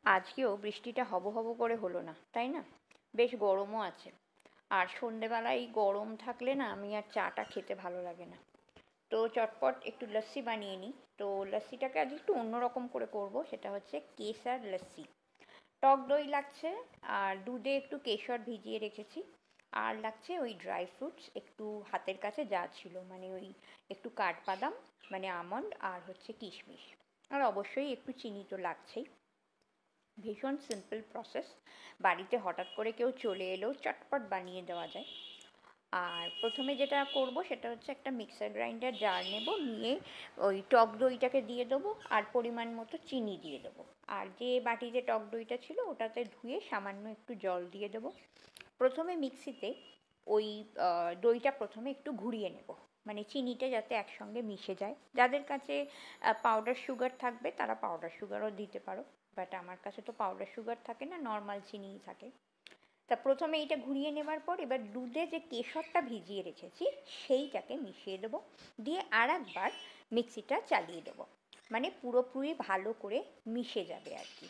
আজকেও বৃষ্টিটা হব হব করে হলো না, তাই না? বেশ গরমও আছে। আর সন্ধেবেলায় এই গরম থাকলে না আমি আর চাটা খেতে ভালো লাগে না। তো চটপট একটু লস্যি বানিয়ে নিই। তো লস্যিটাকে আজ একটু অন্যরকম করে করব, সেটা হচ্ছে কেসার লস্যি। টক দই লাগছে, আর দুধে একটু কেশর ভিজিয়ে রেখেছি। আর লাগছে ওই ড্রাই ফ্রুটস একটু হাতের কাছে যা ছিল, মানে ওই একটু কাঠবাদাম, মানে আমন্ড, আর হচ্ছে কিশমিশ। আর অবশ্যই একটু চিনি তো লাগছেই। ভীষণ সিম্পল প্রসেস, বাড়িতে হঠাৎ করে কেউ চলে এলেও চটপট বানিয়ে দেওয়া যায়। আর প্রথমে যেটা করব সেটা হচ্ছে একটা মিক্সার গ্রাইন্ডার জার নেব, নিয়ে ওই টক দইটাকে দিয়ে দেবো আর পরিমাণ মতো চিনি দিয়ে দেবো। আর যে বাটিতে টক দইটা ছিল ওটাতে ধুয়ে সামান্য একটু জল দিয়ে দেবো। প্রথমে মিক্সিতে ওই দইটা প্রথমে একটু ঘুরিয়ে নেব, মানে চিনিটা যাতে একসঙ্গে মিশে যায়। যাদের কাছে পাউডার সুগার থাকবে তারা পাউডার সুগারও দিতে পারো, বাট আমার কাছে তো পাউডার সুগার থাকে না, নর্মাল চিনিই থাকে। তা প্রথমে এইটা ঘুরিয়ে নেবার পর এবার দুধে যে কেশরটা ভিজিয়ে রেখেছি সেইটাকে মিশিয়ে দেবো, দিয়ে আর একবার মিক্সিটা চালিয়ে দেবো, মানে পুরোপুরি ভালো করে মিশে যাবে আর কি।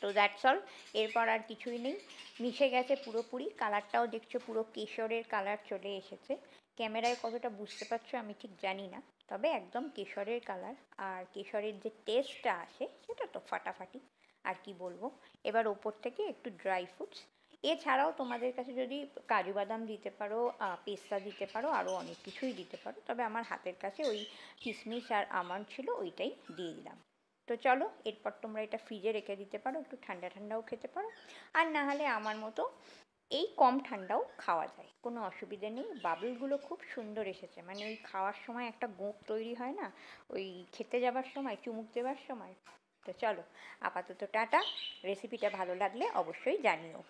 তো দ্যাটস অল, এরপর আর কিছুই নেই। মিশে গেছে পুরোপুরি, কালারটাও দেখছো পুরো কেশরের কালার চলে এসেছে। ক্যামেরায় কতটা বুঝতে পারছো আমি ঠিক জানি না, তবে একদম কেশরের কালার। আর কেশরের যে টেস্টটা আসে সেটা তো ফাটাফাটি, আর কি বলবো। এবার ওপর থেকে একটু ড্রাই ফ্রুটস, এছাড়াও তোমাদের কাছে যদি কাজু বাদাম দিতে পারো, পেস্তা দিতে পারো, আরও অনেক কিছুই দিতে পারো, তবে আমার হাতের কাছে ওই কিশমিশ আর আমন্ড ছিল, ওইটাই দিয়ে দিলাম। তো চলো, এরপর তোমরা এটা ফ্রিজে রেখে দিতে পারো, একটু ঠান্ডা ঠান্ডাও খেতে পারো। আর না হলে আমার মতো এই কম ঠান্ডাও খাওয়া যায়, কোনো অসুবিধে নেই। বাবলগুলো খুব সুন্দর এসেছে, মানে ওই খাওয়ার সময় একটা গোঁপ তৈরি হয় না, ওই খেতে যাবার সময়, চুমুক দেওয়ার সময়। তো চলো, আপাতত টাটা। রেসিপিটা ভালো লাগলে অবশ্যই জানিও।